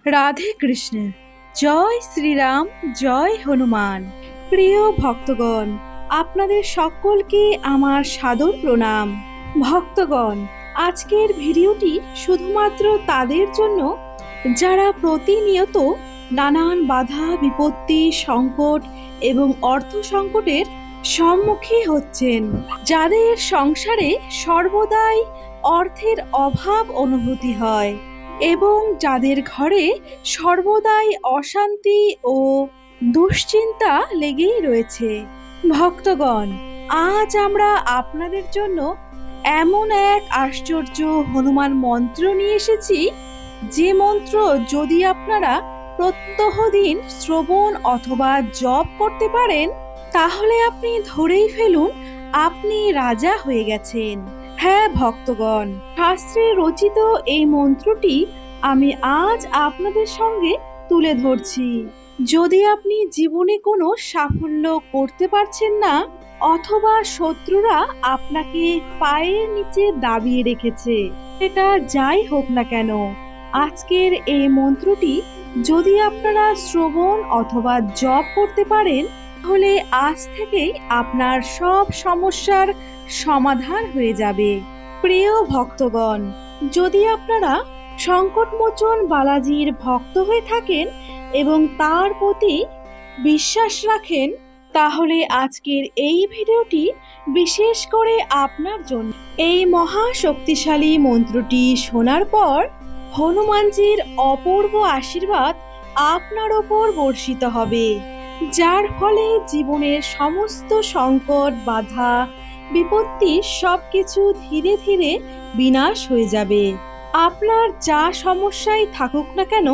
রাধে কৃষ্ণ। জয় শ্রীরাম, জয় হনুমান। প্রিয় ভক্তগণ, আপনাদের সকলকে আমার সাদর প্রণাম। ভক্তগণ, আজকের ভিডিওটি শুধুমাত্র তাদের জন্য যারা প্রতিনিয়ত নানান বাধা বিপত্তি সংকট এবং অর্থ সংকটের সম্মুখীন হচ্ছেন, যাদের সংসারে সর্বদাই অর্থের অভাব অনুভূতি হয় এবং যাদের ঘরে সর্বদাই অশান্তি ও দুশ্চিন্তা লেগেই রয়েছে। ভক্তগণ, আজ আমরা আপনাদের জন্য এমন এক আশ্চর্য হনুমান মন্ত্র নিয়ে এসেছি, যে মন্ত্র যদি আপনারা প্রত্যহ দিন শ্রবণ অথবা জপ করতে পারেন, তাহলে আপনি ধরেই ফেলুন আপনি রাজা হয়ে গেছেন। হ্যাঁ ভক্তগণ, শাস্ত্রে রচিত এই মন্ত্রটি আমি আজ আপনাদের সঙ্গে তুলে ধরছি। যদি আপনি জীবনে কোনো সাফল্য করতে পারছেন না, অথবা শত্রুরা আপনাকে পায়ের নিচে দাবিয়ে রেখেছে, এটা যাই হোক না কেন, আজকের এই মন্ত্রটি যদি আপনারা শ্রবণ অথবা জপ করতে পারেন, তাহলে আজ থেকেই আপনার সব সমস্যার সমাধান হয়ে যাবে। প্রিয় ভক্তগণ, যদি আপনারা সংকটমোচন বালাজির ভক্ত হয়ে থাকেন এবং তার প্রতি বিশ্বাস রাখেন, তাহলে আজকের এই ভিডিওটি বিশেষ করে আপনার জন্য। এই মহা শক্তিশালী মন্ত্রটি শোনার পর হনুমানজির অপূর্ব আশীর্বাদ আপনার ওপর বর্ষিত হবে, যার ফলে জীবনের সমস্ত সংকট বাধা বিপত্তি সবকিছু ধীরে ধীরে বিনাশ হয়ে যাবে। আপনার যা সমস্যাই থাকুক না কেন,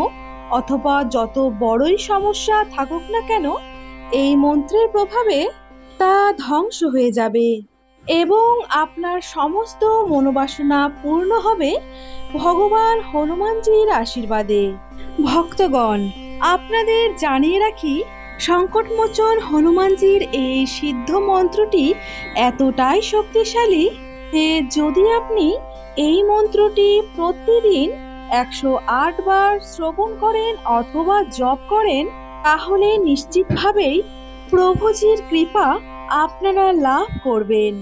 অথবা যত বড়ই সমস্যা থাকুক না কেন, এই মন্ত্রের প্রভাবে তা ধ্বংস হয়ে যাবে এবং আপনার সমস্ত মনোবাসনা পূর্ণ হবে ভগবান হনুমানজির আশীর্বাদে। ভক্তগণ, আপনাদের জানিয়ে রাখি, সংকটমোচন হনুমানজির এই সিদ্ধ মন্ত্রটি এতটাই শক্তিশালী যে যদি আপনি এই মন্ত্রটি প্রতিদিন 108 বার শ্রবণ করেন অথবা জপ করেন, তাহলে নিশ্চিতভাবেই প্রভুজির কৃপা আপনারা লাভ করবেন।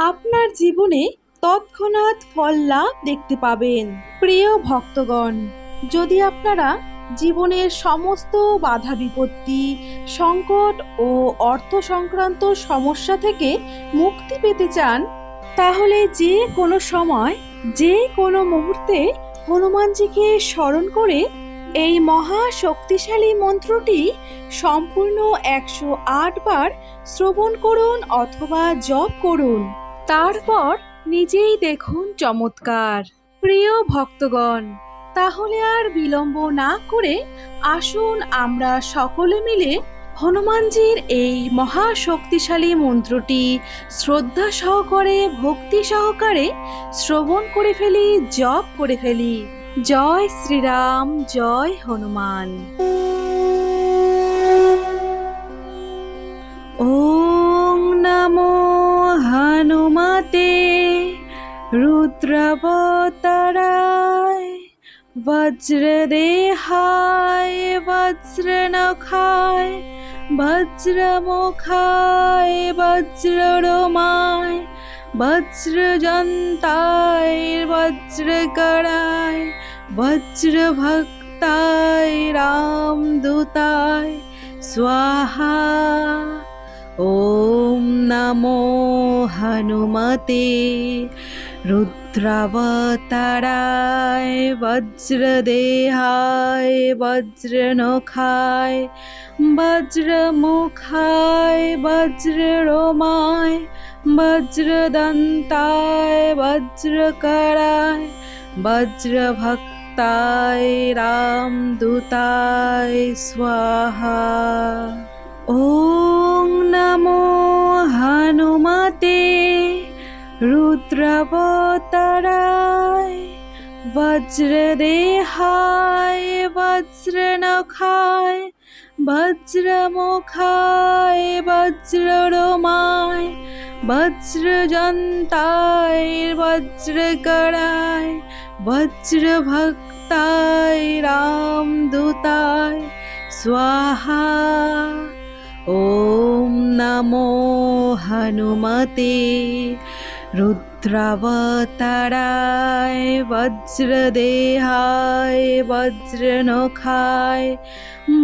আপনার জীবনে তৎক্ষণাৎ ফল লাভ দেখতে পাবেন। প্রিয় ভক্তগণ, যদি আপনারা জীবনের সমস্ত বাধা বিপত্তি সংকট ও অর্থ সংক্রান্ত সমস্যা থেকে মুক্তি পেতে চান, তাহলে যে কোনো সময় যে কোনো মুহূর্তে হনুমানজিকে স্মরণ করে এই মহা শক্তিশালী মন্ত্রটি সম্পূর্ণ 108 বার শ্রবণ করুন অথবা জপ করুন। তারপর নিজেই দেখুন চমৎকার। প্রিয় ভক্তগণ, তাহলে আর বিলম্ব না করে আসুন আমরা সকলে মিলে হনুমানজির এই মহা শক্তিশালী মন্ত্রটি শ্রদ্ধা সহকারে ভক্তি সহকারে শ্রবণ করে ফেলি, জপ করে ফেলি। জয় শ্রীরাম, জয় হনুমান। ওং নমো হনুমতে রুদ্রাবতারায় বজ্রদেহায় বজ্রনখায় বজ্রমুখায় বজ্ররোমায় বজ্রজন্তায় বজ্রকরায় বজ্রভক্তায় রামদূতায় স্বাহা। ওম নমো হনুমতে রুদ্রাবতারায় বজ্রদেহায় বজ্রনখায় বজ্রমুখায় বজ্ররোমায় বজ্রদন্তায় বজ্রকরায় বজ্রভক্তায় রামদূতায় স্বাহা। ওং নমো হনুমতে রুদ্রাবতারায় বজ্রদেহায় বজ্রনখায় বজ্রমুখায় বজ্ররোমায় বজ্রজন্তায় বজ্রকরায় বজ্রভক্তায় ভক্তায় রামদূতায় স্বাহা। ওম নমো হনুমতে রুদ্রাবতারায় বজ্রদেহায় বজ্রনখায়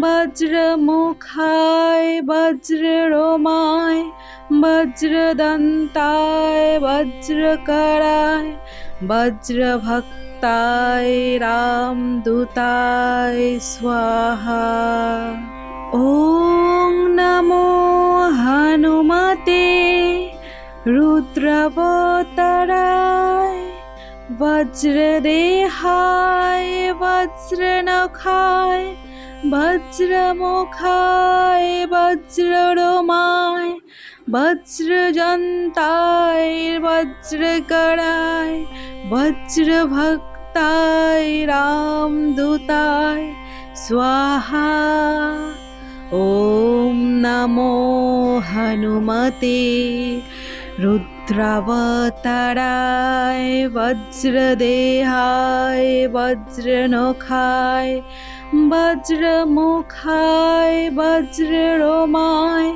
বজ্রমুখায় বজ্ররোমায় বজ্রদন্তায় বজ্রকরায় বজ্রভক্তায় রামদূতায় স্বাহা। ওম নমো হনুমতে রুদ্রাবতারায় বজ্রদেহায় বজ্রনখায় বজ্রমুখায় বজ্ররোমায় বজ্রজন্তায় বজ্রকরায় বজ্রভক্তায় রামদূতায় স্বাহা। ওম নমো হনুমতে রুদ্রাবতারায় বজ্রদেহায় বজ্রনখায় বজ্রমুখায় বজ্ররোমায়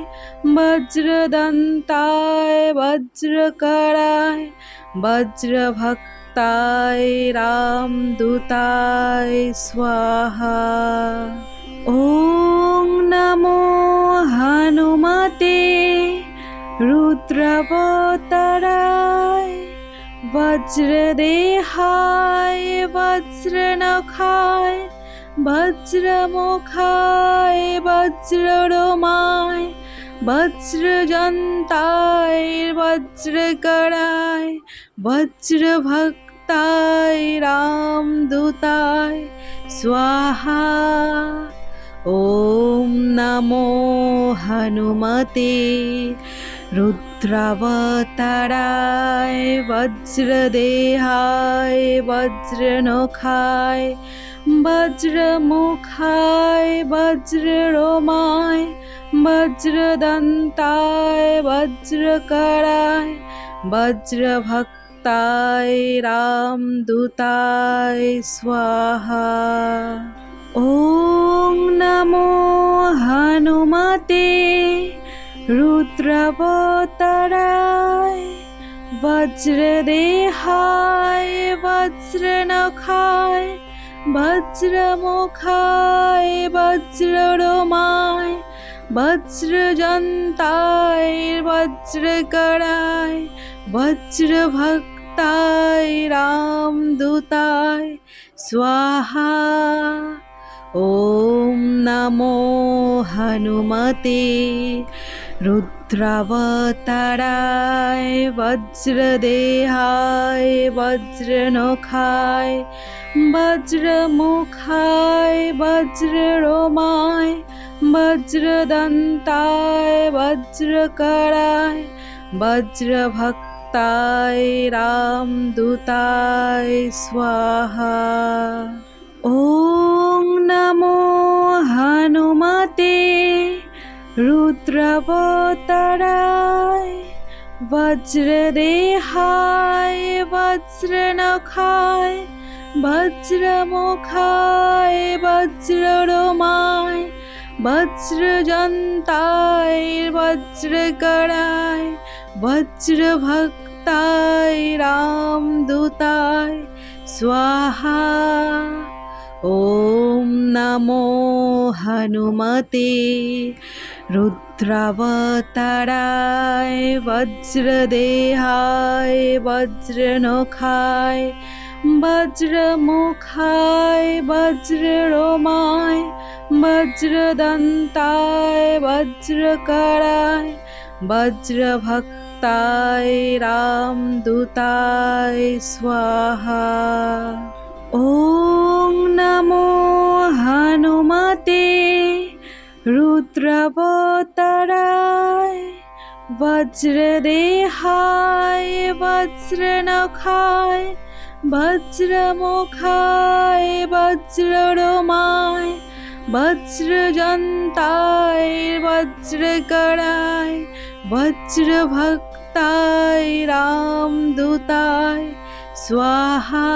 বজ্রদন্তায় বজ্রকরায় বজ্রভক্তায় রামদূতায় স্বাহা। ওম নমো হনুমতে রুদ্রাবতারায় বজ্রদেহায় বজ্রনখায় বজ্রমুখায় বজ্ররোমায় বজ্রজন্তায় বজ্রকরায় বজ্রভক্তায় রামদূতায় স্বাহা। ওম নমো হনুমতে রুদ্রাবতারায় বজ্রদেহায় বজ্রনখায় বজ্রমুখায় বজ্ররোমায় বজ্রদন্তায় বজ্রকরায় বজ্রভক্তায় রামদূতায় স্বাহা। ওম নমো হনুমতে রুদ্রাবতারায় বজ্রদেহায় বজ্রনখায় বজ্রমুখায় বজ্ররোমায় বজ্রজন্তায় বজ্রকরায় বজ্রভক্তায় রামদূতায় স্বাহা। ওম নমো হনুমতে রুদ্রাবতারায় বজ্রদেহায় বজ্রনখায় বজ্রমুখায় বজ্ররোমায় বজ্রদন্তায় বজ্রকরায় বজ্রভক্তায় রামদূতায় স্বাহা। ওম নমো হনুমতে রুদ্রাবতারায় বজ্রদেহায় বজ্রনখায় বজ্রমুখায় বজ্ররোমায় বজ্রজন্তায় বজ্রকরায় বজ্রভক্তায় রামদূতায় স্বাহা। ওম নমো হনুমতে রুদ্রাবতারায় বজ্রদেহায় বজ্রনখায় বজ্রমুখায় বজ্ররোমায় বজ্রদন্তায় বজ্রকরায় বজ্রভক্তায় রামদূতায় স্বাহা। ওম নমো হনুমতে রুদ্রাবতারায় বজ্রদেহায় বজ্রনখায় বজ্রমুখায় বজ্ররোমায় বজ্রজন্তায় বজ্রকরায় বজ্রভক্তায় রামদূতায় স্বাহা।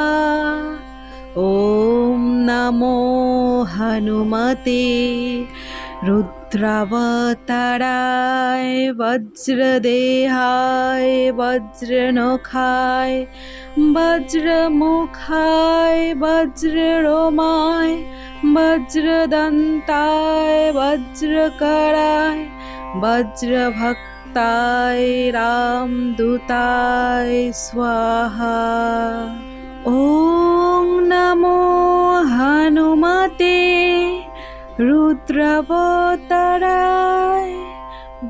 ॐ नमो हनुमते रुद्रावताराय वज्रदेहाय वज्रनखाय वज्रमुखाय वज्ररोमाय वज्रदन्ताय वज्रकराय वज्रभक्ताय रामदूताय स्वाहा। ॐ नमो हनुमते रुद्रावताराय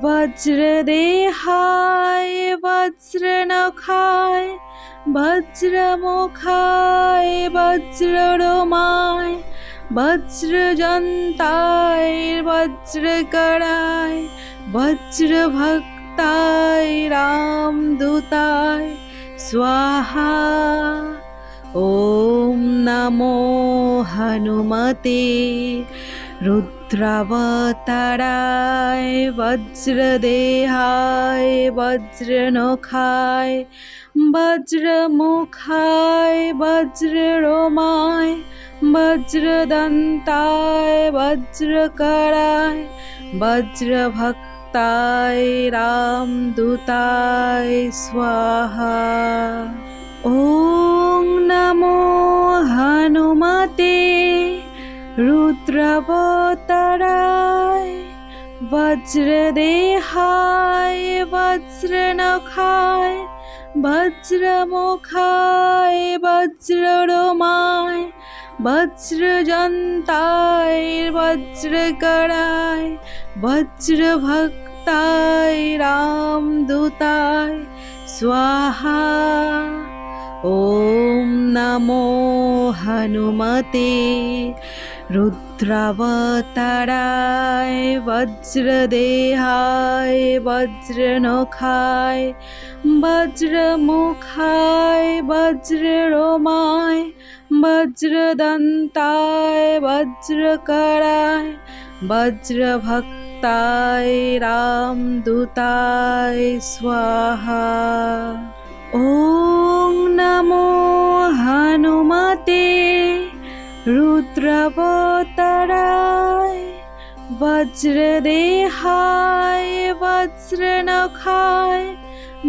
वज्रदेहाय वज्रनखाय वज्रमुखाय वज्ररोमाय वज्रजन्ताय वज्रकराय वज्रभक्ताय रामदूताय स्वाहा। ॐ नमो हनुमते रुद्रावताराय वज्रदेहाय वज्रनखाय वज्रमुखाय वज्ररोमाय वज्रदन्ताय वज्रकराय वज्रभक्ताय रामदूताय स्वाहा। ॐ नमो हनुमते रुद्रावताराय वज्रदेहाय वज्रनखाय वज्रमुखाय वज्ररोमाय वज्रजन्ताय वज्रकराय वज्रभक्ताय रामदूताय स्वाहा। ॐ नमो हनुमते रुद्रावताराय वज्रदेहाय वज्रनखाय वज्रमुखाय वज्ररोमाय वज्रदन्ताय वज्रकराय वज्रभक्ताय रामदूताय स्वाहा। ॐ नमो हनुमते रुद्रावताराय वज्रदेहाय वज्रनखाय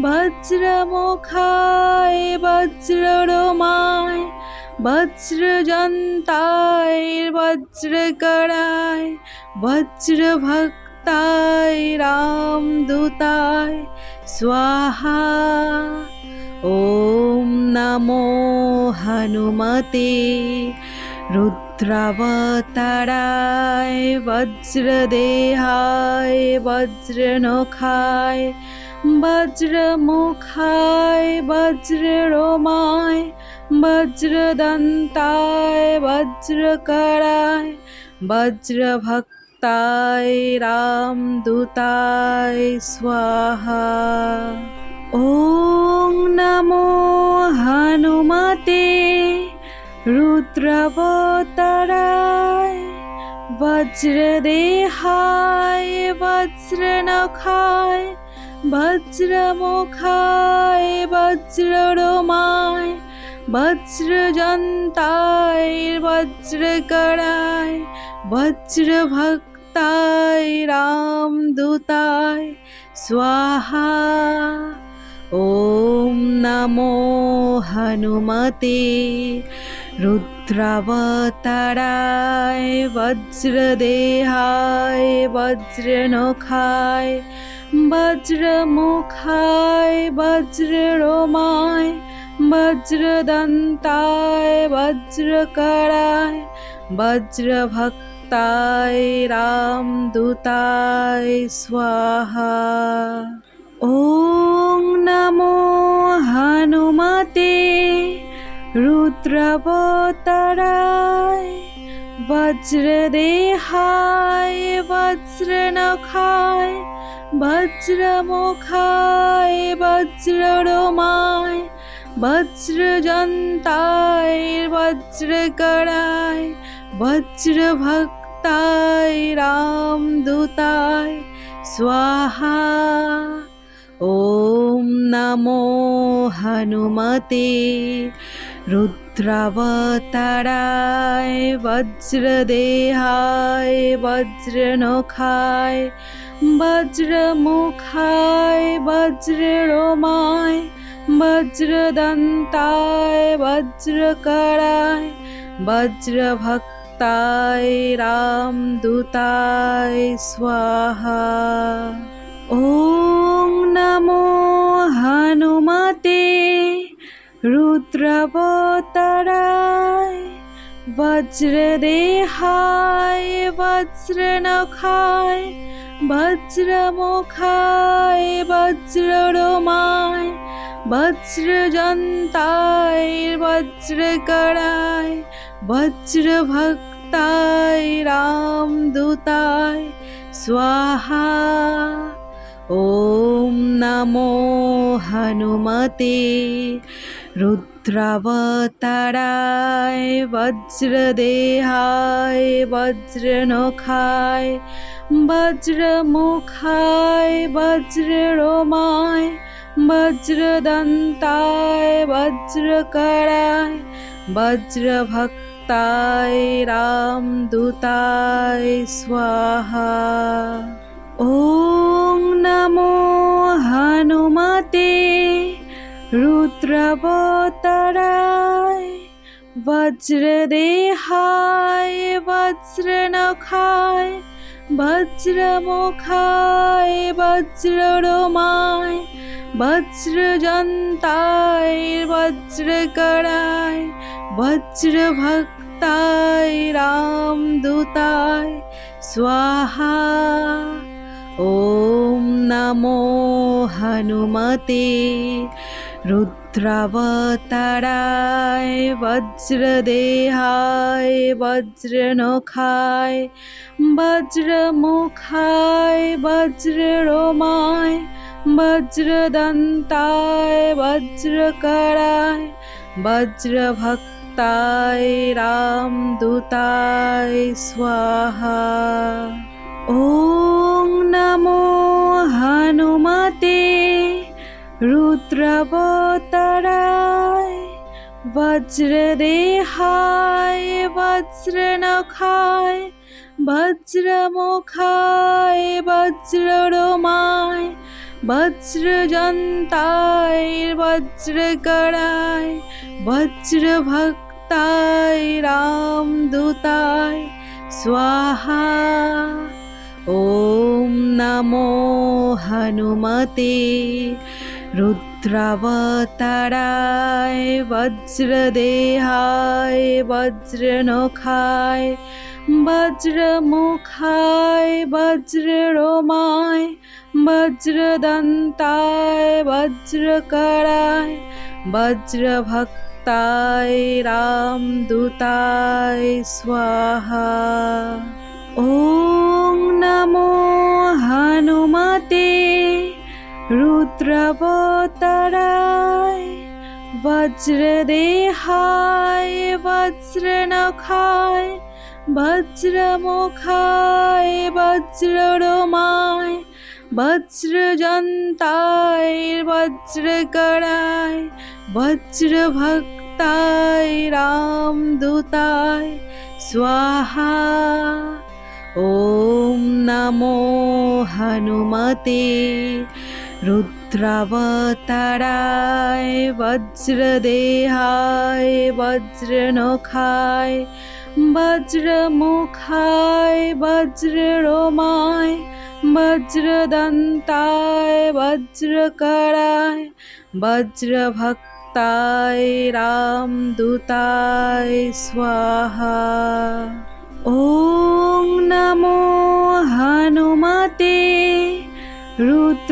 वज्रमुखाय वज्ररोमाय वज्रजन्ताय वज्रकराय वज्रभक्ताय रामदूताय स्वाहा। ॐ नमो हनुमते रुद्रावताराय वज्रदेहाय वज्रनखाय वज्रमुखाय वज्ररोमाय वज्रदन्ताय वज्रकराय वज्रभक्ताय रामदूताय स्वाहा। ॐ नमो हनुमते रुद्रावताराय वज्रदेहाय वज्रनखाय वज्रमुखाय वज्ररोमाय वज्रजन्ताय वज्रकराय वज्रभक्ताय रामदूताय स्वाहा। ॐ नमो हनुमते रुद्रावताराय वज्रदेहाय वज्रनखाय वज्रमुखाय वज्ररोमाय वज्रदन्ताय वज्रकराय वज्रभक्ताय रामदूताय स्वाहा। ॐ नमो हनुमते रुद्रावताराय वज्रदेहाय वज्रनखाय वज्रमुखाय वज्ररोमाय वज्रजन्ताय वज्रकराय वज्रभक्ताय रामदूताय स्वाहा। ॐ नमो हनुमते रुद्रावताराय रुद्रावताराय वज्रदेहाय वज्रनखाय वज्रमुखाय वज्ररोमाय वज्रदन्ताय वज्रकराय वज्रभक्ताय रामदूताय स्वाहा। ॐ नमो हनुमते रुद्रावताराय वज्रदेहाय वज्रनखाय वज्रमुखाय वज्ररोमाय वज्रजन्ताय वज्रकराय वज्रभक्ताय रामदूताय स्वाहा। ॐ नमो हनुमते रुद्रावताराय वज्रदेहाय वज्रनखाय वज्रमुखाय वज्ररोमाय वज्रदन्ताय वज्रकराय वज्रभक्ताय रामदूताय स्वाहा। ॐ नमो हनुमते रुद्रावताराय वज्रदेहाय वज्रनखाय वज्रमुखाय वज्ररोमाय वज्रजन्ताय वज्रकराय वज्रभक्ताय रामदूताय स्वाहा। ॐ नमो हनुमते रुद्रावताराय वज्रदेहाय वज्रनखाय वज्रमुखाय वज्ररोमाय वज्रदन्ताय वज्रकराय वज्रभक्ताय रामदूताय स्वाहा। ॐ नमो हनुमते रुद्रावताराय वज्रदेहाय वज्रनखाय वज्रमुखाय वज्ररोमाय वज्रजन्ताय वज्रकराय वज्रभक्ताय रामदूताय स्वाहा। ॐ नमो हनुमते रुद्रावताराय वज्रदेहाय वज्रनखाय वज्रमुखाय वज्ररोमाय वज्रदन्ताय वज्रकराय वज्रभक्ताय रामदूताय स्वाहा। ॐ नमो हनुमते रुद्रावताराय वज्रदेहाय वज्रनखाय वज्रमुखाय वज्ररोमाय वज्रजन्ताय वज्रकराय वज्रभक्ताय रामदूताय स्वाहा। ॐ नमो हनुमते रुद्रावताराय वज्रदेहाय वज्रनखाय वज्रमुखाय वज्ररोमाय वज्रदन्ताय वज्रकराय वज्रभक्ताय रामदूताय स्वाहा। ॐ नमो हनुमते रुद्रावताराय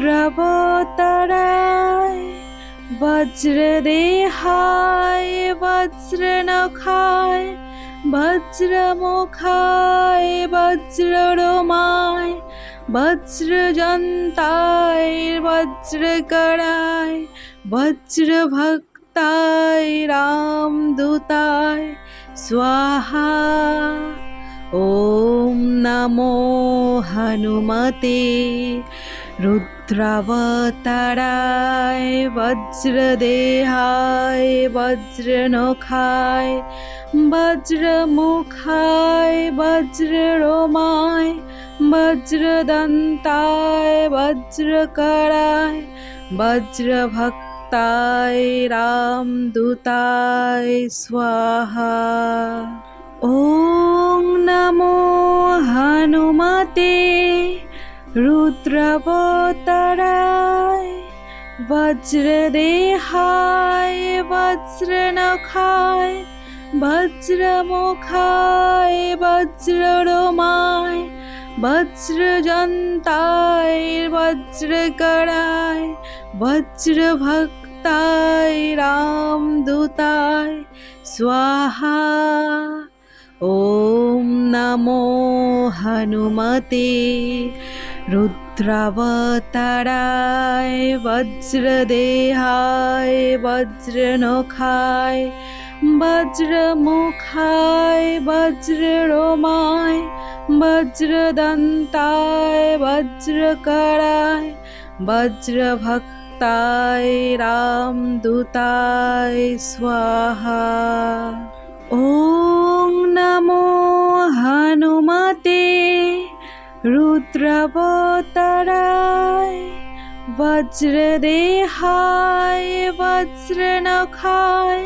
वज्रदेहाय वज्रनखाय वज्रमुखाय वज्ररोमाय वज्रजन्ताय वज्रकराय वज्रभक्ताय रामदूताय स्वाहा। ॐ नमो हनुमते रुद्रावताराय रुद्रावताराय वज्रदेहाय वज्रनखाय वज्रमुखाय वज्ररोमाय वज्रदन्ताय वज्रकराय वज्रभक्ताय रामदूताय स्वाहा। ॐ नमो हनुमते रुद्रावताराय वज्रदेहाय वज्रनखाय वज्रमुखाय वज्ररोमाय वज्रजन्ताय वज्रकराय वज्रभक्ताय रामदूताय स्वाहा। ॐ नमो हनुमते रुद्रावताराय वज्रदेहाय वज्रनखाय वज्रमुखाय वज्ररोमाय वज्रदन्ताय वज्रकराय वज्रभक्ताय रामदूताय स्वाहा। ॐ नमो हनुमते रुद्रावताराय वज्रदेहाय वज्रनखाय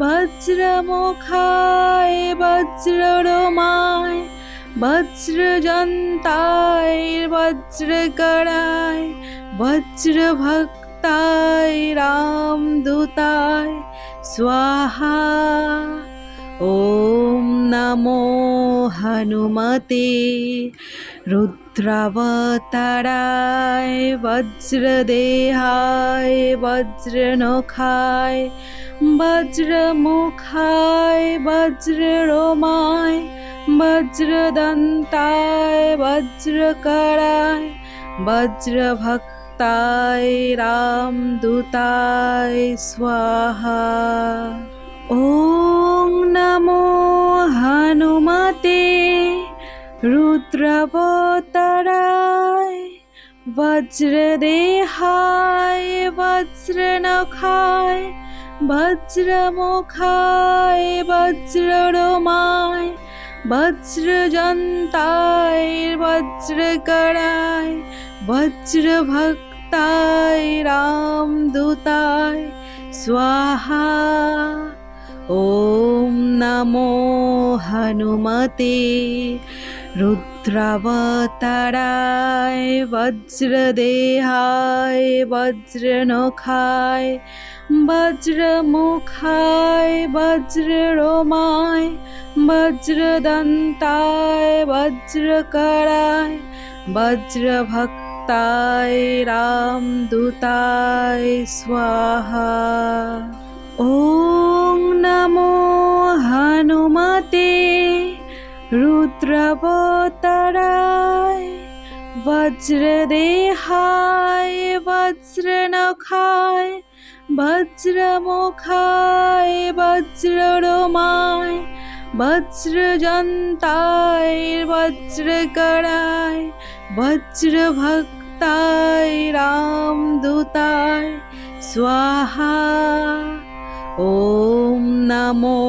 वज्रमुखाय वज्ररोमाय वज्रजन्ताय वज्रकराय वज्रभक्ताय रामदूताय स्वाहा। ॐ नमो हनुमते रुद्रावताराय वज्रदेहाय वज्रनखाय वज्रमुखाय वज्ररोमाय वज्रदन्ताय वज्रकराय वज्रभक्ताय रामदूताय स्वाहा। ॐ नमो हनुमते रुद्रावताराय वज्रदेहाय वज्रनखाय वज्रमुखाय वज्ररोमाय वज्रजन्ताय वज्रकराय वज्रभक्ताय रामदूताय स्वाहा। ॐ नमो हनुमते रुद्रावताराय वज्रदेहाय वज्रनखाय वज्रमुखाय वज्ररोमाय वज्रदन्ताय वज्रकराय वज्रभक्ताय रामदूताय स्वाहा। ॐ नमो हनुमते रुद्रावताराय वज्रदेहाय वज्रनखाय वज्रमुखाय वज्ररोमाय वज्रजन्ताय वज्रकराय वज्रभक्ताय रामदूताय स्वाहा। ॐ नमो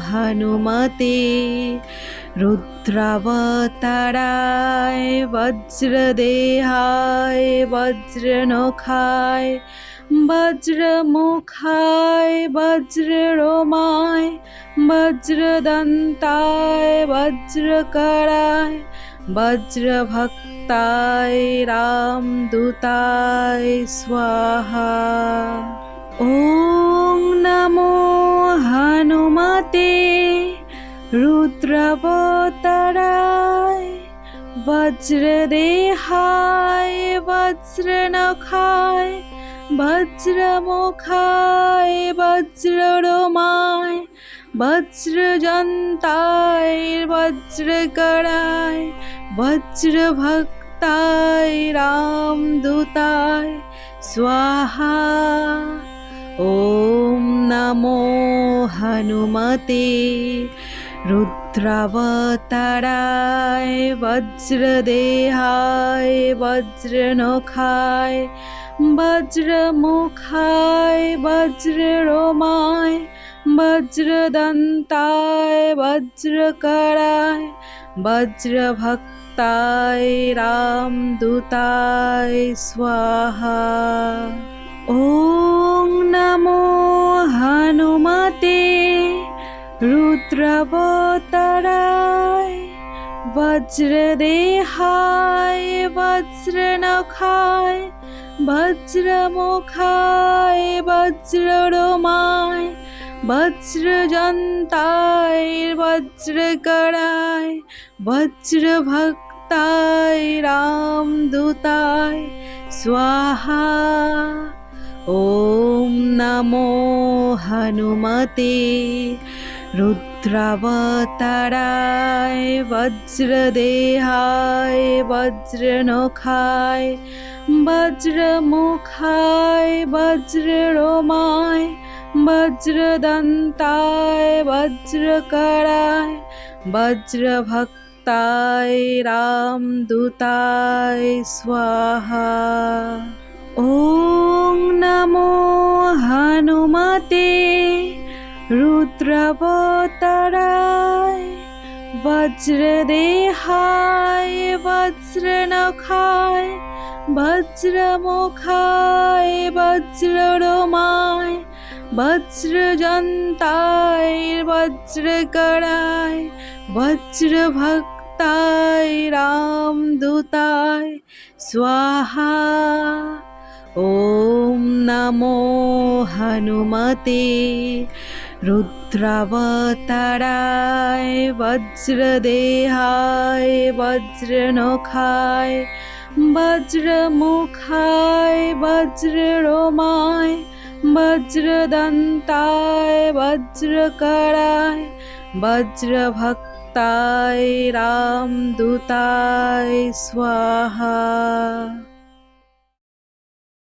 हनुमते रुद्रावताराय वज्रदेहाय वज्रनखाय वज्रमुखाय वज्ररोमाय वज्रदन्ताय वज्रकराय वज्रभक्ताय रामदूताय स्वाहा। ॐ नमो हनुमते रुद्रावताराय वज्रदेहाय वज्रनखाय वज्रमुखाय वज्ररोमाय वज्रजन्ताय वज्रकराय वज्रभक्ताय रामदूताय स्वाहा। ॐ नमो हनुमते रुद्रावताराय रुद्रावताराय वज्रदेहाय वज्रनखाय वज्रमुखाय वज्ररोमाय वज्रदन्ताय वज्रकराय वज्रभक्ताय रामदूताय स्वाहा। ॐ नमो हनुमते रुद्रावताराय वज्रदेहाय वज्रनखाय वज्रमुखाय वज्ररोमाय वज्रजन्ताय वज्रकराय वज्रभक्ताय रामदूताय स्वाहा। ॐ नमो हनुमते रुद्रावताराय वज्रदेहाय वज्रनखाय वज्रमुखाय वज्ररोमाय वज्रदन्ताय वज्रकराय वज्रभक्ताय रामदूताय स्वाहा। ॐ नमो हनुमते रुद्रावताराय वज्रदेहाय वज्रनखाय वज्रमुखाय वज्ररोमाय वज्रजन्ताय वज्रकराय वज्रभक्ताय रामदूताय स्वाहा। ॐ नमो हनुमते रुद्रावताराय वज्रदेहाय वज्रनखाय वज्रमुखाय वज्ररोमाय वज्रदन्ताय वज्रकराय वज्रभक्ताय रामदूताय स्वाहा।